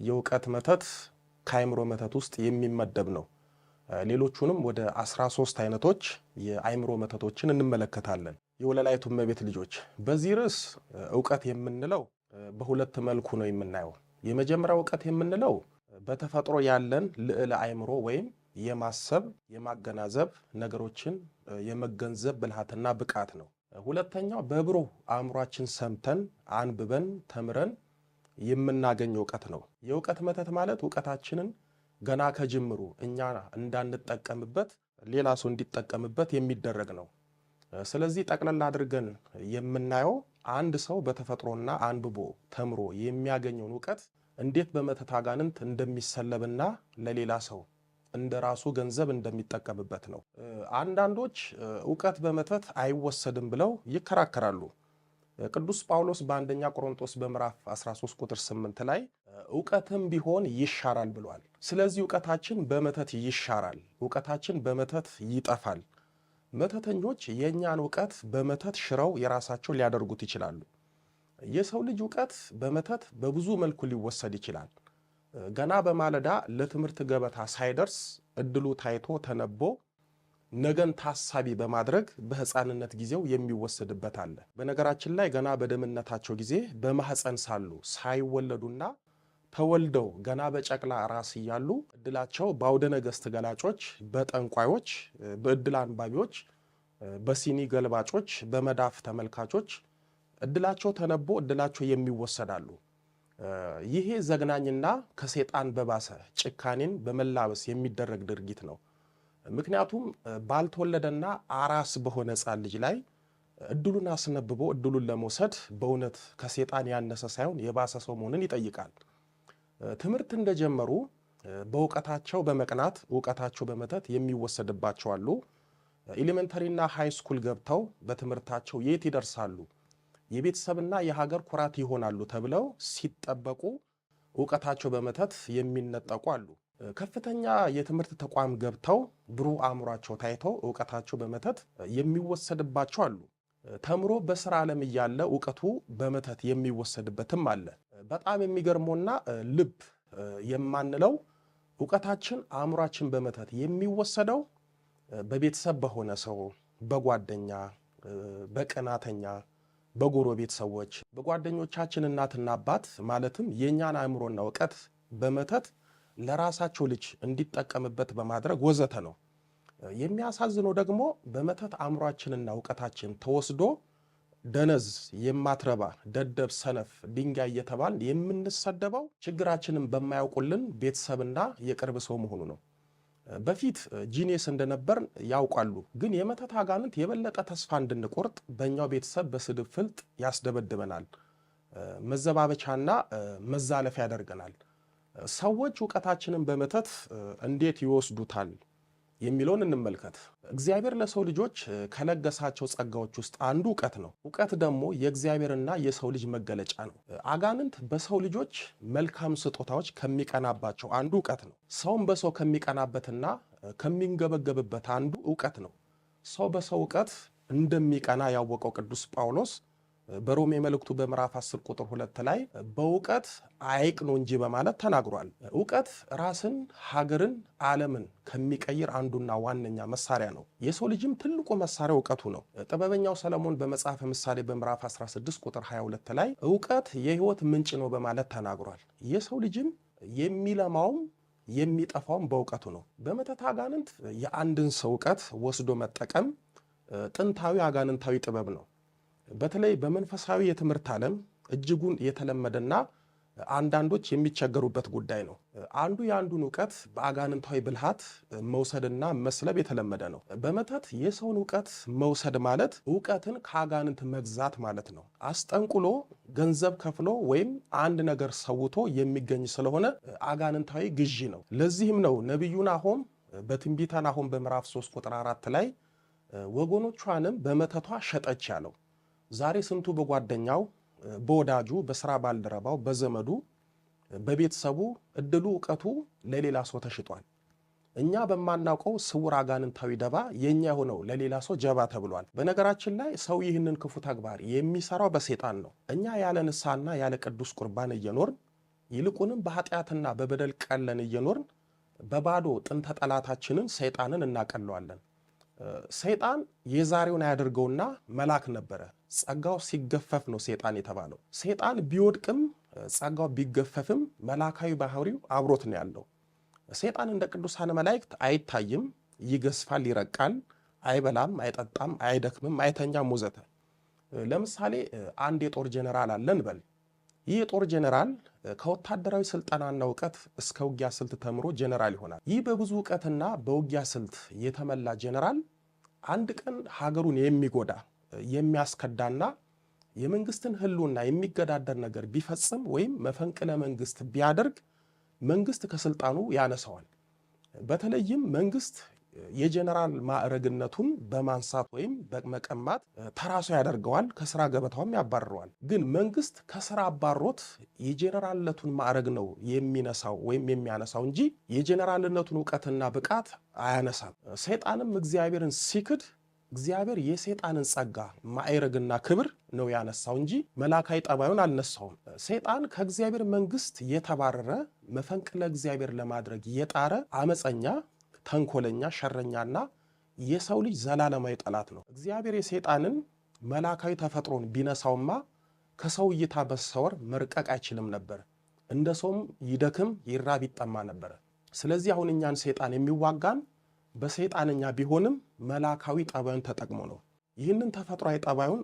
የእውቀት መተት ከአይምሮ መተት ውስጥ የሚመደብ ነው። ሌሎቹንም ወደ 13 አይነቶች የአይምሮ መተቶችን እንመለከታለን። የወለላይቱ እመቤት ልጆች በዚህ ርዕስ እውቀት የምንለው በሁለት መልኩ ነው የምናየው። የመጀመሪያው እውቀት የምንለው በተፈጥሮ ያለን ልዕለ አይምሮ ወይም የማሰብ የማገናዘብ ነገሮችን የመገንዘብ ብልሃትና ብቃት ነው። ሁለተኛው በብሩህ አእምሯችን ሰምተን አንብበን ተምረን የምናገኘው እውቀት ነው። የእውቀት መተት ማለት እውቀታችንን ገና ከጅምሩ እኛ እንዳንጠቀምበት ሌላ ሰው እንዲጠቀምበት የሚደረግ ነው። ስለዚህ ጠቅለል አድርገን የምናየው አንድ ሰው በተፈጥሮና አንብቦ ተምሮ የሚያገኘውን እውቀት እንዴት በመተት አጋንንት እንደሚሰለብና ለሌላ ሰው እንደራሱ ገንዘብ እንደሚጠቀምበት ነው። አንዳንዶች እውቀት በመተት አይወሰድም ብለው ይከራከራሉ። ቅዱስ ጳውሎስ በአንደኛ ቆሮንቶስ በምዕራፍ 13 ቁጥር 8 ላይ እውቀትም ቢሆን ይሻራል ብሏል። ስለዚህ እውቀታችን በመተት ይሻራል፣ እውቀታችን በመተት ይጠፋል። መተተኞች የእኛን እውቀት በመተት ሽረው የራሳቸው ሊያደርጉት ይችላሉ። የሰው ልጅ እውቀት በመተት በብዙ መልኩ ሊወሰድ ይችላል። ገና በማለዳ ለትምህርት ገበታ ሳይደርስ እድሉ ታይቶ ተነቦ ነገን ታሳቢ በማድረግ በሕፃንነት ጊዜው የሚወሰድበት አለ። በነገራችን ላይ ገና በደምነታቸው ጊዜ በማህፀን ሳሉ ሳይወለዱና ተወልደው ገና በጨቅላ ራስ እያሉ እድላቸው በአውደ ነገሥት ገላጮች፣ በጠንቋዮች፣ በእድል አንባቢዎች፣ በሲኒ ገልባጮች፣ በመዳፍ ተመልካቾች እድላቸው ተነቦ እድላቸው የሚወሰዳሉ። ይሄ ዘግናኝና ከሰይጣን በባሰ ጭካኔን በመላበስ የሚደረግ ድርጊት ነው። ምክንያቱም ባልተወለደና አራስ በሆነ ሕፃን ልጅ ላይ እድሉን አስነብቦ እድሉን ለመውሰድ በእውነት ከሰይጣን ያነሰ ሳይሆን የባሰ ሰው መሆንን ይጠይቃል። ትምህርት እንደጀመሩ በእውቀታቸው በመቅናት እውቀታቸው በመተት የሚወሰድባቸው አሉ። ኤሌመንተሪና ሃይ ስኩል ገብተው በትምህርታቸው የት ይደርሳሉ፣ የቤተሰብና የሀገር ኩራት ይሆናሉ ተብለው ሲጠበቁ እውቀታቸው በመተት የሚነጠቁ አሉ። ከፍተኛ የትምህርት ተቋም ገብተው ብሩህ አእምሯቸው ታይተው እውቀታቸው በመተት የሚወሰድባቸው አሉ። ተምሮ በስራ ዓለም እያለ እውቀቱ በመተት የሚወሰድበትም አለ። በጣም የሚገርመውና ልብ የማንለው እውቀታችን አእምሯችን በመተት የሚወሰደው በቤተሰብ በሆነ ሰው፣ በጓደኛ፣ በቀናተኛ፣ በጎረቤት ሰዎች፣ በጓደኞቻችን እናትና አባት ማለትም የእኛን አእምሮና እውቀት በመተት ለራሳቸው ልጅ እንዲጠቀምበት በማድረግ ወዘተ ነው። የሚያሳዝነው ደግሞ በመተት አእምሯችንና እውቀታችን ተወስዶ ደነዝ፣ የማትረባ ደደብ፣ ሰነፍ፣ ድንጋይ እየተባልን የምንሰደበው ችግራችንን በማያውቁልን ቤተሰብና የቅርብ ሰው መሆኑ ነው። በፊት ጂኔስ እንደነበር ያውቃሉ፣ ግን የመተት አጋንንት የበለጠ ተስፋ እንድንቆርጥ በእኛው ቤተሰብ በስድብ ፍልጥ ያስደበድበናል፣ መዘባበቻና መዛለፍ ያደርገናል። ሰዎች እውቀታችንን በመተት እንዴት ይወስዱታል የሚለውን እንመልከት። እግዚአብሔር ለሰው ልጆች ከለገሳቸው ጸጋዎች ውስጥ አንዱ እውቀት ነው። እውቀት ደግሞ የእግዚአብሔርና የሰው ልጅ መገለጫ ነው። አጋንንት በሰው ልጆች መልካም ስጦታዎች ከሚቀናባቸው አንዱ እውቀት ነው። ሰውም በሰው ከሚቀናበትና ከሚንገበገብበት አንዱ እውቀት ነው። ሰው በሰው እውቀት እንደሚቀና ያወቀው ቅዱስ ጳውሎስ በሮሜ መልእክቱ በምዕራፍ 10 ቁጥር 2 ላይ በእውቀት አይቅኑ እንጂ በማለት ተናግሯል። እውቀት ራስን፣ ሀገርን፣ ዓለምን ከሚቀይር አንዱና ዋነኛ መሳሪያ ነው። የሰው ልጅም ትልቁ መሳሪያ እውቀቱ ነው። ጥበበኛው ሰለሞን በመጽሐፈ ምሳሌ በምዕራፍ 16 ቁጥር 22 ላይ እውቀት የሕይወት ምንጭ ነው በማለት ተናግሯል። የሰው ልጅም የሚለማውም የሚጠፋውም በእውቀቱ ነው። በመተት አጋንንት የአንድን ሰው እውቀት ወስዶ መጠቀም ጥንታዊ አጋንንታዊ ጥበብ ነው። በተለይ በመንፈሳዊ የትምህርት ዓለም እጅጉን የተለመደና አንዳንዶች የሚቸገሩበት ጉዳይ ነው። አንዱ የአንዱን እውቀት በአጋንንታዊ ብልሃት መውሰድና መስለብ የተለመደ ነው። በመተት የሰውን እውቀት መውሰድ ማለት እውቀትን ከአጋንንት መግዛት ማለት ነው። አስጠንቁሎ ገንዘብ ከፍሎ ወይም አንድ ነገር ሰውቶ የሚገኝ ስለሆነ አጋንንታዊ ግዢ ነው። ለዚህም ነው ነቢዩ ናሆም በትንቢተ ናሆም በምዕራፍ 3 ቁጥር 4 ላይ ወገኖቿንም በመተቷ ሸጠች ያለው። ዛሬ ስንቱ በጓደኛው፣ በወዳጁ፣ በስራ ባልደረባው፣ በዘመዱ፣ በቤተሰቡ እድሉ እውቀቱ ለሌላ ሰው ተሽጧል። እኛ በማናውቀው ስውር አጋንንታዊ ደባ የኛ የሆነው ለሌላ ሰው ጀባ ተብሏል። በነገራችን ላይ ሰው ይህንን ክፉ ተግባር የሚሰራው በሰይጣን ነው። እኛ ያለ ንስሐና ያለ ቅዱስ ቁርባን እየኖርን ይልቁንም በኃጢአትና በበደል ቀለን እየኖርን በባዶ ጥንተ ጠላታችንን ሰይጣንን እናቀለዋለን። ሰይጣን የዛሬውን ያደርገውና መልአክ ነበረ። ጸጋው ሲገፈፍ ነው ሰይጣን የተባለው። ሰይጣን ቢወድቅም ጸጋው ቢገፈፍም መላካዊ ባህሪው አብሮት ነው ያለው። ሰይጣን እንደ ቅዱሳን መላእክት አይታይም፣ ይገዝፋል፣ ይረቃል፣ አይበላም፣ አይጠጣም፣ አይደክምም፣ አይተኛም ወዘተ። ለምሳሌ አንድ የጦር ጀነራል አለን በል። ይህ የጦር ጀነራል ከወታደራዊ ስልጠናና እውቀት እስከ ውጊያ ስልት ተምሮ ጀነራል ይሆናል። ይህ በብዙ እውቀትና በውጊያ ስልት የተመላ ጀነራል አንድ ቀን ሀገሩን የሚጎዳ የሚያስከዳና የመንግስትን ህልውና የሚገዳደር ነገር ቢፈጽም ወይም መፈንቅለ መንግስት ቢያደርግ መንግስት ከስልጣኑ ያነሳዋል። በተለይም መንግስት የጀነራል ማዕረግነቱን በማንሳት ወይም በመቀማት ተራሶ ያደርገዋል፣ ከስራ ገበታውም ያባርረዋል። ግን መንግስት ከስራ አባሮት የጀነራልነቱን ማዕረግ ነው የሚነሳው ወይም የሚያነሳው እንጂ የጀነራልነቱን እውቀትና ብቃት አያነሳም። ሰይጣንም እግዚአብሔርን ሲክድ እግዚአብሔር የሰይጣንን ጸጋ ማዕረግና ክብር ነው ያነሳው እንጂ መላካዊ ጠባዩን አልነሳውም። ሰይጣን ከእግዚአብሔር መንግስት የተባረረ መፈንቅለ እግዚአብሔር ለማድረግ የጣረ አመፀኛ፣ ተንኮለኛ፣ ሸረኛና የሰው ልጅ ዘላለማዊ ጠላት ነው። እግዚአብሔር የሰይጣንን መላካዊ ተፈጥሮን ቢነሳውማ ከሰው እይታ በሰወር መርቀቅ አይችልም ነበር። እንደ ሰውም ይደክም፣ ይራብ፣ ይጠማ ነበር። ስለዚህ አሁን እኛን ሰይጣን የሚዋጋን በሰይጣንኛ ቢሆንም መላካዊ ጠባዩን ተጠቅሞ ነው። ይህንን ተፈጥሯዊ ጠባዩን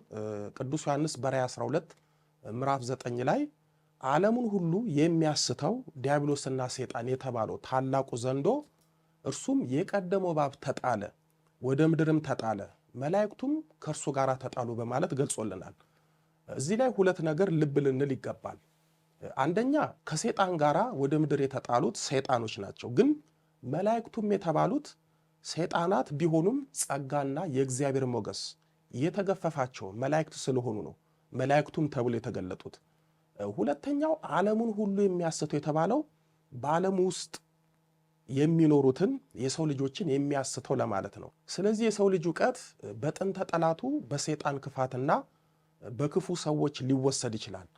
ቅዱስ ዮሐንስ በራእይ 12 ምዕራፍ 9 ላይ ዓለሙን ሁሉ የሚያስተው ዲያብሎስና ሰይጣን የተባለው ታላቁ ዘንዶ እርሱም የቀደመው እባብ ተጣለ፣ ወደ ምድርም ተጣለ፣ መላእክቱም ከእርሱ ጋር ተጣሉ በማለት ገልጾልናል። እዚህ ላይ ሁለት ነገር ልብ ልንል ይገባል። አንደኛ ከሰይጣን ጋር ወደ ምድር የተጣሉት ሰይጣኖች ናቸው። ግን መላእክቱም የተባሉት ሰይጣናት ቢሆኑም ጸጋና የእግዚአብሔር ሞገስ የተገፈፋቸው መላእክት ስለሆኑ ነው መላእክቱም ተብሎ የተገለጡት። ሁለተኛው ዓለሙን ሁሉ የሚያስተው የተባለው በዓለም ውስጥ የሚኖሩትን የሰው ልጆችን የሚያስተው ለማለት ነው። ስለዚህ የሰው ልጅ ዕውቀት በጥንተ ጠላቱ በሰይጣን ክፋትና በክፉ ሰዎች ሊወሰድ ይችላል።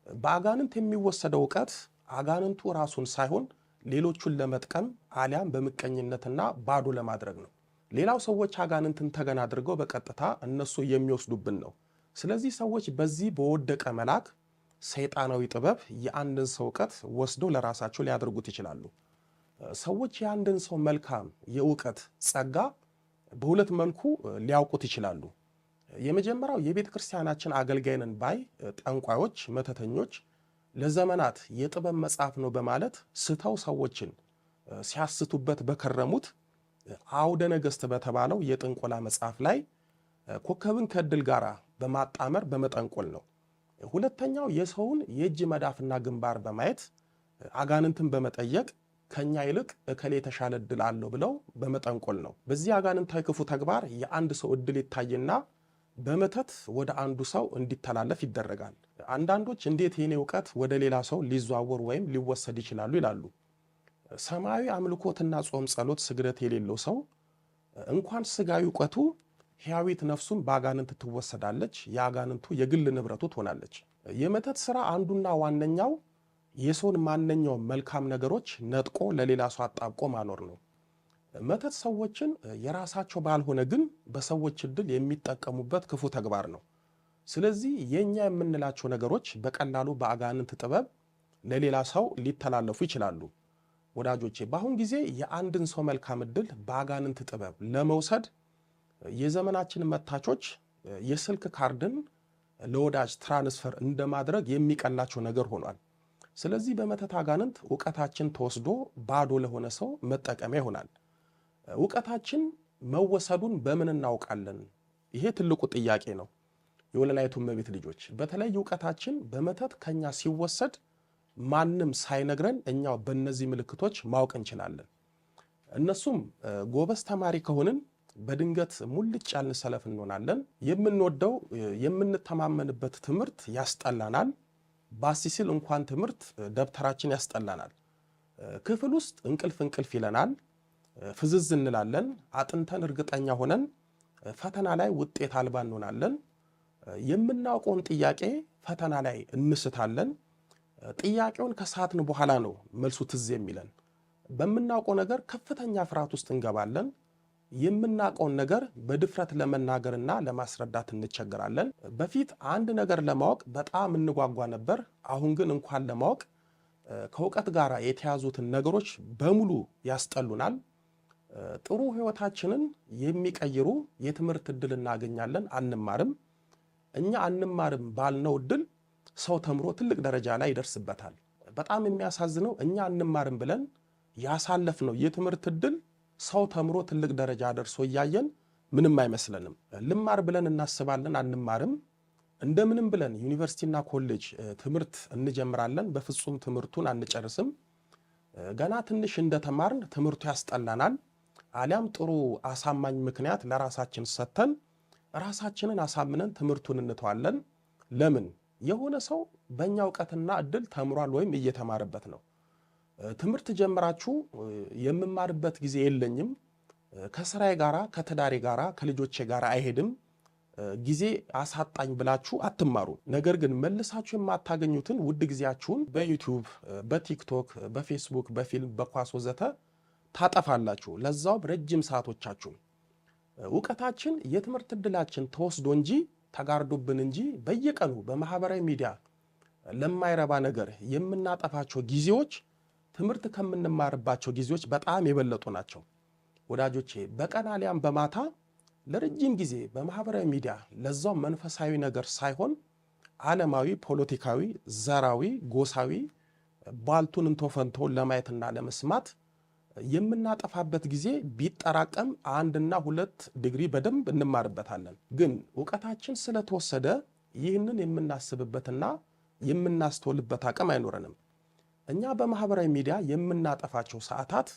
በአጋንንት የሚወሰደው ዕውቀት አጋንንቱ ራሱን ሳይሆን ሌሎቹን ለመጥቀም አሊያም በምቀኝነትና ባዶ ለማድረግ ነው። ሌላው ሰዎች አጋንንትን ተገን አድርገው በቀጥታ እነሱ የሚወስዱብን ነው። ስለዚህ ሰዎች በዚህ በወደቀ መልአክ ሰይጣናዊ ጥበብ የአንድን ሰው ዕውቀት ወስደው ለራሳቸው ሊያደርጉት ይችላሉ። ሰዎች የአንድን ሰው መልካም የእውቀት ጸጋ በሁለት መልኩ ሊያውቁት ይችላሉ። የመጀመሪያው የቤተ ክርስቲያናችን አገልጋይ ነን ባይ ጠንቋዮች፣ መተተኞች ለዘመናት የጥበብ መጽሐፍ ነው በማለት ስተው ሰዎችን ሲያስቱበት በከረሙት አውደ ነገሥት በተባለው የጥንቆላ መጽሐፍ ላይ ኮከብን ከዕድል ጋር በማጣመር በመጠንቆል ነው። ሁለተኛው የሰውን የእጅ መዳፍና ግንባር በማየት አጋንንትን በመጠየቅ ከኛ ይልቅ እከሌ የተሻለ ዕድል አለው ብለው በመጠንቆል ነው። በዚህ አጋንንታዊ ክፉ ተግባር የአንድ ሰው ዕድል ይታይና በመተት ወደ አንዱ ሰው እንዲተላለፍ ይደረጋል። አንዳንዶች እንዴት የኔ ዕውቀት ወደ ሌላ ሰው ሊዘዋወር ወይም ሊወሰድ ይችላሉ ይላሉ። ሰማያዊ አምልኮትና ጾም፣ ጸሎት፣ ስግደት የሌለው ሰው እንኳን ስጋዊ ዕውቀቱ ሕያዊት ነፍሱም በአጋንንት ትወሰዳለች፣ የአጋንንቱ የግል ንብረቱ ትሆናለች። የመተት ሥራ አንዱና ዋነኛው የሰውን ማንኛውም መልካም ነገሮች ነጥቆ ለሌላ ሰው አጣብቆ ማኖር ነው። መተት ሰዎችን የራሳቸው ባልሆነ ግን በሰዎች ዕድል የሚጠቀሙበት ክፉ ተግባር ነው። ስለዚህ የኛ የምንላቸው ነገሮች በቀላሉ በአጋንንት ጥበብ ለሌላ ሰው ሊተላለፉ ይችላሉ። ወዳጆቼ በአሁን ጊዜ የአንድን ሰው መልካም ዕድል በአጋንንት ጥበብ ለመውሰድ የዘመናችን መታቾች የስልክ ካርድን ለወዳጅ ትራንስፈር እንደማድረግ የሚቀላቸው ነገር ሆኗል። ስለዚህ በመተት አጋንንት ዕውቀታችን ተወስዶ ባዶ ለሆነ ሰው መጠቀሚያ ይሆናል። ዕውቀታችን መወሰዱን በምን እናውቃለን? ይሄ ትልቁ ጥያቄ ነው። የወለላይቱ እመቤት ልጆች በተለይ ዕውቀታችን በመተት ከኛ ሲወሰድ ማንም ሳይነግረን እኛው በእነዚህ ምልክቶች ማወቅ እንችላለን። እነሱም ጎበዝ ተማሪ ከሆንን በድንገት ሙልጭ ያልን ሰለፍ እንሆናለን። የምንወደው የምንተማመንበት ትምህርት ያስጠላናል። ባሲሲል እንኳን ትምህርት ደብተራችን ያስጠላናል። ክፍል ውስጥ እንቅልፍ ይለናል። ፍዝዝ እንላለን። አጥንተን እርግጠኛ ሆነን ፈተና ላይ ውጤት አልባ እንሆናለን። የምናውቀውን ጥያቄ ፈተና ላይ እንስታለን። ጥያቄውን ከሰዓትን በኋላ ነው መልሱ ትዝ የሚለን። በምናውቀው ነገር ከፍተኛ ፍርሃት ውስጥ እንገባለን። የምናውቀውን ነገር በድፍረት ለመናገርና ለማስረዳት እንቸገራለን። በፊት አንድ ነገር ለማወቅ በጣም እንጓጓ ነበር። አሁን ግን እንኳን ለማወቅ ከእውቀት ጋር የተያዙትን ነገሮች በሙሉ ያስጠሉናል። ጥሩ ህይወታችንን የሚቀይሩ የትምህርት እድል እናገኛለን፣ አንማርም። እኛ አንማርም ባልነው እድል ሰው ተምሮ ትልቅ ደረጃ ላይ ይደርስበታል። በጣም የሚያሳዝነው እኛ አንማርም ብለን ያሳለፍነው የትምህርት እድል ሰው ተምሮ ትልቅ ደረጃ ደርሶ እያየን ምንም አይመስለንም። ልማር ብለን እናስባለን፣ አንማርም። እንደምንም ብለን ዩኒቨርሲቲና ኮሌጅ ትምህርት እንጀምራለን፣ በፍጹም ትምህርቱን አንጨርስም። ገና ትንሽ እንደተማርን ትምህርቱ ያስጠላናል። አሊያም ጥሩ አሳማኝ ምክንያት ለራሳችን ሰጥተን ራሳችንን አሳምነን ትምህርቱን እንተዋለን። ለምን? የሆነ ሰው በእኛ እውቀትና እድል ተምሯል ወይም እየተማረበት ነው። ትምህርት ጀምራችሁ የምማርበት ጊዜ የለኝም፣ ከስራዬ ጋራ ከትዳሬ ጋራ ከልጆቼ ጋር አይሄድም፣ ጊዜ አሳጣኝ ብላችሁ አትማሩ። ነገር ግን መልሳችሁ የማታገኙትን ውድ ጊዜያችሁን በዩቲዩብ፣ በቲክቶክ፣ በፌስቡክ፣ በፊልም፣ በኳስ ወዘተ ታጠፋላችሁ። ለዛውም ረጅም ሰዓቶቻችሁን። እውቀታችን የትምህርት እድላችን ተወስዶ እንጂ ተጋርዶብን እንጂ በየቀኑ በማህበራዊ ሚዲያ ለማይረባ ነገር የምናጠፋቸው ጊዜዎች ትምህርት ከምንማርባቸው ጊዜዎች በጣም የበለጡ ናቸው። ወዳጆቼ በቀን አሊያም በማታ ለረጅም ጊዜ በማህበራዊ ሚዲያ ለዛው መንፈሳዊ ነገር ሳይሆን ዓለማዊ፣ ፖለቲካዊ፣ ዘራዊ፣ ጎሳዊ ባልቱን እንቶፈንቶን ለማየትና ለመስማት የምናጠፋበት ጊዜ ቢጠራቀም 1 እና 2 ዲግሪ በደንብ እንማርበታለን። ግን እውቀታችን ስለተወሰደ ይህንን የምናስብበትና የምናስተውልበት አቅም አይኖረንም። እኛ በማህበራዊ ሚዲያ የምናጠፋቸው ሰዓታት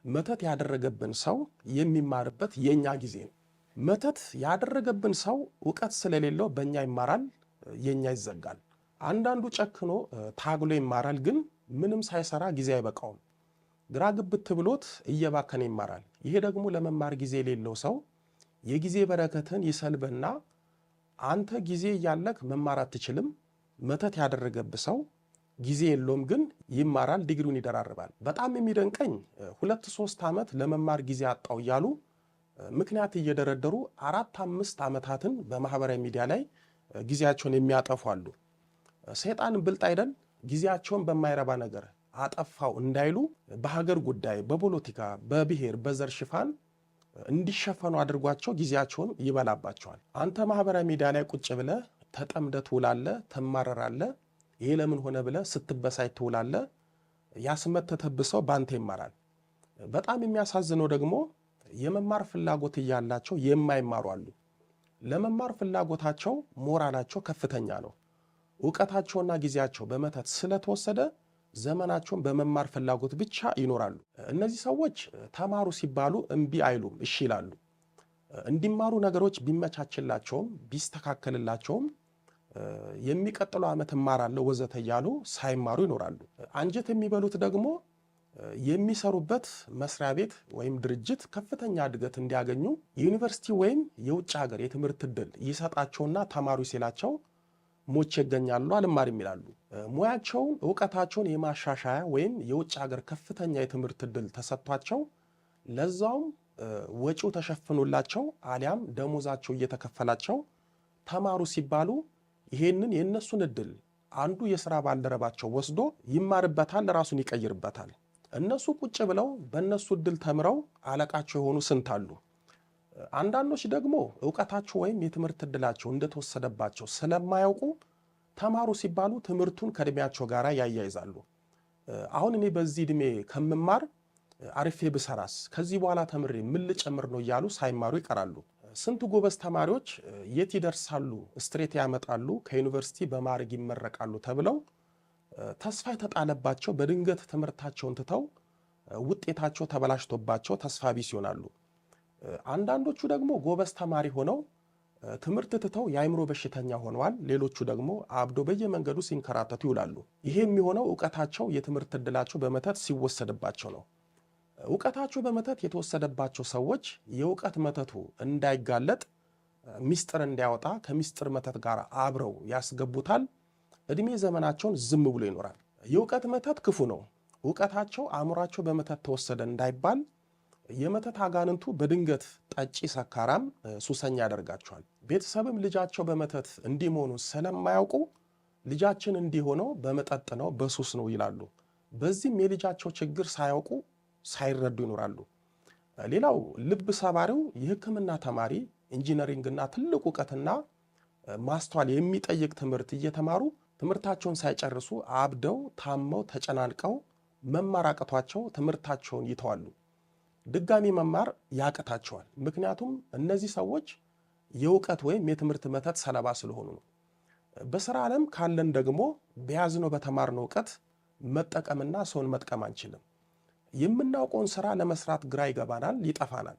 መተት ያደረገብን ሰው የሚማርበት የኛ ጊዜ ነው። መተት ያደረገብን ሰው እውቀት ስለሌለው በእኛ ይማራል፣ የኛ ይዘጋል። አንዳንዱ ጨክኖ ታግሎ ይማራል፣ ግን ምንም ሳይሰራ ጊዜ አይበቃውም። ግራ ግብት ብሎት እየባከነ ይማራል። ይሄ ደግሞ ለመማር ጊዜ የሌለው ሰው የጊዜ በረከትን ይሰልብና አንተ ጊዜ እያለክ መማር አትችልም። መተት ያደረገብህ ሰው ጊዜ የለውም፣ ግን ይማራል፣ ዲግሪውን ይደራርባል። በጣም የሚደንቀኝ 2-3 ዓመት ለመማር ጊዜ አጣው እያሉ ምክንያት እየደረደሩ 4-5 ዓመታትን በማህበራዊ ሚዲያ ላይ ጊዜያቸውን የሚያጠፉ አሉ። ሰይጣን ብልጥ አይደል? ጊዜያቸውን በማይረባ ነገር አጠፋው እንዳይሉ በሀገር ጉዳይ፣ በፖለቲካ፣ በብሔር፣ በዘር ሽፋን እንዲሸፈኑ አድርጓቸው ጊዜያቸውን ይበላባቸዋል። አንተ ማህበራዊ ሚዲያ ላይ ቁጭ ብለህ ተጠምደህ ትውላለህ፣ ትማረራለህ። ይሄ ለምን ሆነ ብለህ ስትበሳይ ትውላለህ። ያስመተተብህ ሰው ባንተ ይማራል። በጣም የሚያሳዝነው ደግሞ የመማር ፍላጎት እያላቸው የማይማሩ አሉ። ለመማር ፍላጎታቸው ሞራላቸው ከፍተኛ ነው። እውቀታቸውና ጊዜያቸው በመተት ስለተወሰደ ዘመናቸውን በመማር ፍላጎት ብቻ ይኖራሉ። እነዚህ ሰዎች ተማሩ ሲባሉ እምቢ አይሉም፣ እሺ ይላሉ። እንዲማሩ ነገሮች ቢመቻችላቸውም ቢስተካከልላቸውም የሚቀጥለው ዓመት እማራለሁ ወዘተ እያሉ ሳይማሩ ይኖራሉ። አንጀት የሚበሉት ደግሞ የሚሰሩበት መስሪያ ቤት ወይም ድርጅት ከፍተኛ እድገት እንዲያገኙ ዩኒቨርሲቲ ወይም የውጭ ሀገር የትምህርት እድል ይሰጣቸውና ተማሩ ሲላቸው ሞቼ ይገኛሉ፣ አልማርም ይላሉ። ሙያቸውን እውቀታቸውን የማሻሻያ ወይም የውጭ ሀገር ከፍተኛ የትምህርት እድል ተሰጥቷቸው ለዛውም ወጪው ተሸፍኖላቸው አሊያም ደሞዛቸው እየተከፈላቸው ተማሩ ሲባሉ ይሄንን የእነሱን እድል አንዱ የሥራ ባልደረባቸው ወስዶ ይማርበታል፣ ራሱን ይቀይርበታል። እነሱ ቁጭ ብለው በእነሱ እድል ተምረው አለቃቸው የሆኑ ስንት አሉ። አንዳንዶች ደግሞ እውቀታቸው ወይም የትምህርት እድላቸው እንደተወሰደባቸው ስለማያውቁ ተማሩ ሲባሉ ትምህርቱን ከእድሜያቸው ጋር ያያይዛሉ። አሁን እኔ በዚህ እድሜ ከምማር አርፌ ብሰራስ፣ ከዚህ በኋላ ተምሬ ምን ልጨምር ነው እያሉ ሳይማሩ ይቀራሉ። ስንት ጎበዝ ተማሪዎች የት ይደርሳሉ፣ ስትሬት ያመጣሉ፣ ከዩኒቨርሲቲ በማዕረግ ይመረቃሉ ተብለው ተስፋ የተጣለባቸው በድንገት ትምህርታቸውን ትተው ውጤታቸው ተበላሽቶባቸው ተስፋ ቢስ ይሆናሉ። አንዳንዶቹ ደግሞ ጎበዝ ተማሪ ሆነው ትምህርት ትተው የአእምሮ በሽተኛ ሆነዋል። ሌሎቹ ደግሞ አብዶ በየመንገዱ ሲንከራተቱ ይውላሉ። ይሄ የሚሆነው እውቀታቸው የትምህርት እድላቸው በመተት ሲወሰድባቸው ነው። እውቀታቸው በመተት የተወሰደባቸው ሰዎች የእውቀት መተቱ እንዳይጋለጥ ሚስጥር እንዲያወጣ ከሚስጥር መተት ጋር አብረው ያስገቡታል። እድሜ ዘመናቸውን ዝም ብሎ ይኖራል። የእውቀት መተት ክፉ ነው። እውቀታቸው አእምሯቸው በመተት ተወሰደ እንዳይባል የመተት አጋንንቱ በድንገት ጠጪ፣ ሰካራም፣ ሱሰኛ ያደርጋቸዋል። ቤተሰብም ልጃቸው በመተት እንዲህ መሆኑን ስለማያውቁ ልጃችን እንዲሆነው በመጠጥ ነው በሱስ ነው ይላሉ። በዚህም የልጃቸው ችግር ሳያውቁ ሳይረዱ ይኖራሉ። ሌላው ልብ ሰባሪው የሕክምና ተማሪ ኢንጂነሪንግና ትልቅ እውቀትና ማስተዋል የሚጠይቅ ትምህርት እየተማሩ ትምህርታቸውን ሳይጨርሱ አብደው ታመው ተጨናንቀው መማር አቅቷቸው ትምህርታቸውን ይተዋሉ። ድጋሚ መማር ያቅታቸዋል። ምክንያቱም እነዚህ ሰዎች የእውቀት ወይም የትምህርት መተት ሰለባ ስለሆኑ ነው። በስራ ዓለም ካለን ደግሞ በያዝነው በተማርነው እውቀት መጠቀምና ሰውን መጥቀም አንችልም። የምናውቀውን ስራ ለመስራት ግራ ይገባናል፣ ይጠፋናል።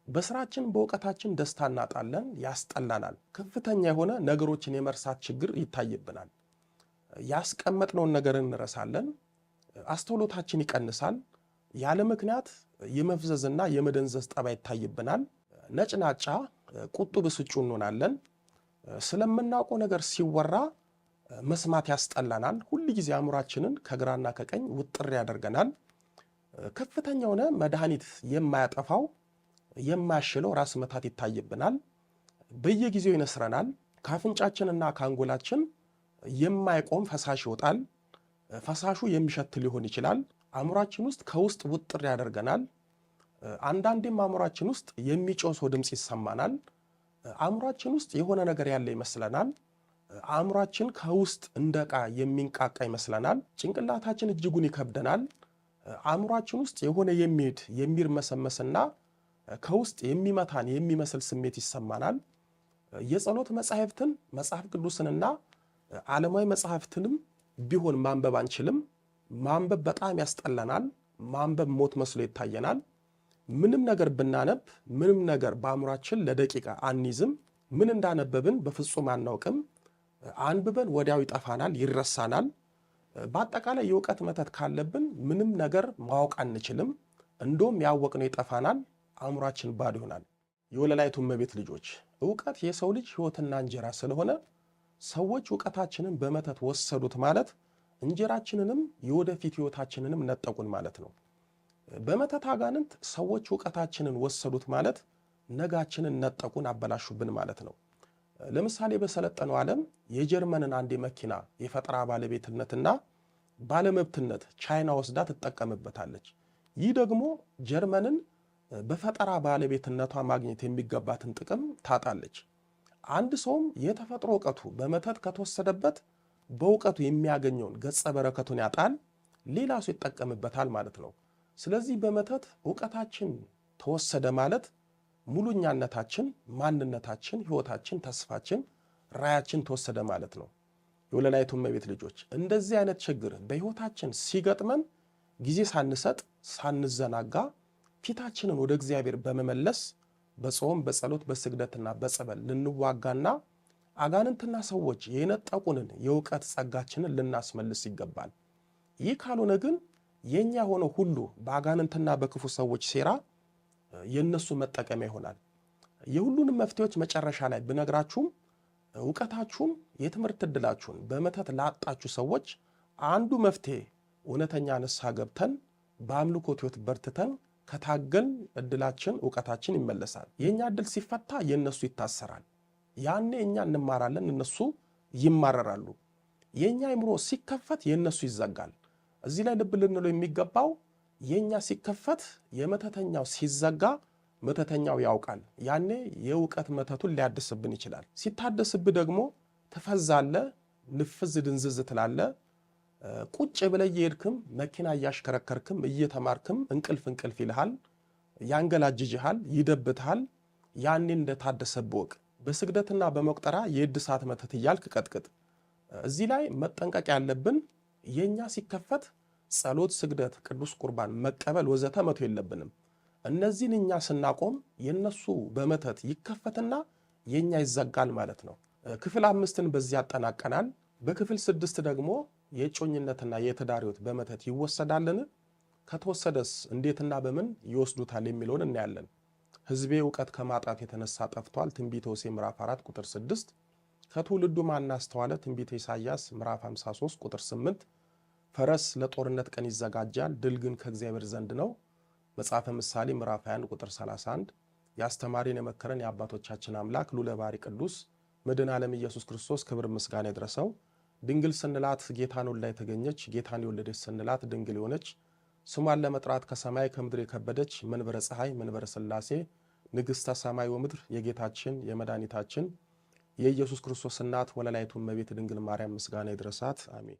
በስራችን በእውቀታችን ደስታ እናጣለን፣ ያስጠላናል። ከፍተኛ የሆነ ነገሮችን የመርሳት ችግር ይታይብናል። ያስቀመጥነውን ነገር እንረሳለን። አስተውሎታችን ይቀንሳል። ያለ ምክንያት የመፍዘዝና የመደንዘዝ ጠባይ ይታይብናል። ነጭናጫ፣ ቁጡ፣ ብስጩ እንሆናለን። ስለምናውቀው ነገር ሲወራ መስማት ያስጠላናል። ሁል ጊዜ አእምሯችንን ከግራና ከቀኝ ውጥር ያደርገናል። ከፍተኛ የሆነ መድኃኒት የማያጠፋው የማያሽለው ራስ መታት ይታይብናል። በየጊዜው ይነስረናል። ከአፍንጫችንና ከአንጎላችን የማይቆም ፈሳሽ ይወጣል። ፈሳሹ የሚሸት ሊሆን ይችላል። አእምሯችን ውስጥ ከውስጥ ውጥር ያደርገናል። አንዳንዴም አእምሯችን ውስጥ የሚጮህ ሰው ድምፅ ይሰማናል። አእምሯችን ውስጥ የሆነ ነገር ያለ ይመስለናል። አእምሯችን ከውስጥ እንደ ዕቃ የሚንቃቃ ይመስለናል። ጭንቅላታችን እጅጉን ይከብደናል። አእምሯችን ውስጥ የሆነ የሚሄድ የሚርመሰመስና ከውስጥ የሚመታን የሚመስል ስሜት ይሰማናል። የጸሎት መጻሕፍትን መጽሐፍ ቅዱስንና ዓለማዊ መጽሐፍትንም ቢሆን ማንበብ አንችልም። ማንበብ በጣም ያስጠላናል። ማንበብ ሞት መስሎ ይታየናል። ምንም ነገር ብናነብ ምንም ነገር በአእምሯችን ለደቂቃ አንይዝም። ምን እንዳነበብን በፍጹም አናውቅም። አንብበን ወዲያው ይጠፋናል፣ ይረሳናል። በአጠቃላይ የእውቀት መተት ካለብን ምንም ነገር ማወቅ አንችልም። እንደውም ያወቅነው ይጠፋናል፣ አእምሯችን ባዶ ይሆናል። የወለላይቱ እመቤት ልጆች እውቀት የሰው ልጅ ሕይወትና እንጀራ ስለሆነ ሰዎች እውቀታችንን በመተት ወሰዱት ማለት እንጀራችንንም የወደፊት ሕይወታችንንም ነጠቁን ማለት ነው። በመተት አጋንንት ሰዎች እውቀታችንን ወሰዱት ማለት ነጋችንን ነጠቁን፣ አበላሹብን ማለት ነው። ለምሳሌ በሰለጠነው ዓለም የጀርመንን አንድ መኪና የፈጠራ ባለቤትነትና ባለመብትነት ቻይና ወስዳ ትጠቀምበታለች። ይህ ደግሞ ጀርመንን በፈጠራ ባለቤትነቷ ማግኘት የሚገባትን ጥቅም ታጣለች። አንድ ሰውም የተፈጥሮ እውቀቱ በመተት ከተወሰደበት በእውቀቱ የሚያገኘውን ገጸ በረከቱን ያጣል፣ ሌላ ሰው ይጠቀምበታል ማለት ነው። ስለዚህ በመተት እውቀታችን ተወሰደ ማለት ሙሉኛነታችን፣ ማንነታችን፣ ሕይወታችን፣ ተስፋችን፣ ራያችን ተወሰደ ማለት ነው። የወለላይቱ እመቤት ልጆች እንደዚህ አይነት ችግር በሕይወታችን ሲገጥመን ጊዜ ሳንሰጥ ሳንዘናጋ ፊታችንን ወደ እግዚአብሔር በመመለስ በጾም በጸሎት በስግደትና በጸበል ልንዋጋና አጋንንትና ሰዎች የነጠቁንን የእውቀት ጸጋችንን ልናስመልስ ይገባል። ይህ ካልሆነ ግን የኛ ሆነ ሁሉ በአጋንንትና በክፉ ሰዎች ሴራ የነሱ መጠቀሚያ ይሆናል። የሁሉንም መፍትሄዎች መጨረሻ ላይ ብነግራችሁም እውቀታችሁን የትምህርት ዕድላችሁን በመተት ላጣችሁ ሰዎች አንዱ መፍትሄ እውነተኛ ንስሐ ገብተን በአምልኮት ሕይወት በርትተን ከታገልን ዕድላችን እውቀታችን ይመለሳል። የእኛ ዕድል ሲፈታ የእነሱ ይታሰራል። ያኔ እኛ እንማራለን፣ እነሱ ይማረራሉ። የእኛ አእምሮ ሲከፈት የእነሱ ይዘጋል። እዚህ ላይ ልብ ልንለው የሚገባው የእኛ ሲከፈት የመተተኛው ሲዘጋ መተተኛው ያውቃል። ያኔ የእውቀት መተቱን ሊያድስብን ይችላል። ሲታደስብህ ደግሞ ትፈዛለ፣ ንፍዝ ድንዝዝ ትላለ። ቁጭ ብለህ እየሄድክም መኪና እያሽከረከርክም እየተማርክም እንቅልፍ ይልሃል፣ ያንገላጅጅሃል፣ ይደብትሃል። ያኔ እንደታደሰብህ ወቅ በስግደትና በመቁጠራ የእድሳት መተት እያልክ ቀጥቅጥ። እዚህ ላይ መጠንቀቅ ያለብን የእኛ ሲከፈት ጸሎት፣ ስግደት፣ ቅዱስ ቁርባን መቀበል ወዘተ መቶ የለብንም። እነዚህን እኛ ስናቆም የነሱ በመተት ይከፈትና የኛ ይዘጋል ማለት ነው። ክፍል 5ን በዚህ ያጠናቀናል። በክፍል 6 ደግሞ የእጮኝነትና የትዳር ሕይወት በመተት ይወሰዳልን? ከተወሰደስ እንዴትና በምን ይወስዱታል የሚለውን እናያለን። ሕዝቤ እውቀት ከማጣት የተነሳ ጠፍቷል። ትንቢተ ሆሴዕ ምዕራፍ 4 ቁጥር 6። ከትውልዱ ማን አስተዋለ? ትንቢተ ኢሳይያስ ምዕራፍ 53 ቁጥር 8። ፈረስ ለጦርነት ቀን ይዘጋጃል፣ ድል ግን ከእግዚአብሔር ዘንድ ነው። መጽሐፈ ምሳሌ ምዕራፍ 21 ቁጥር 31። ያስተማሪን የመከረን የአባቶቻችን አምላክ ልዑለ ባሕርይ ቅዱስ መድኃኔ ዓለም ኢየሱስ ክርስቶስ ክብር ምስጋና ይድረሰው። ድንግል ስንላት ጌታን ወልዳ የተገኘች፣ ጌታን የወለደች ስንላት ድንግል የሆነች፣ ስሟን ለመጥራት ከሰማይ ከምድር የከበደች መንበረ ፀሐይ መንበረ ሥላሴ ንግሥተ ሰማይ ወምድር የጌታችን የመድኃኒታችን የኢየሱስ ክርስቶስ እናት ወለላይቱ እመቤት ድንግል ማርያም ምስጋና ይድረሳት። አሜን።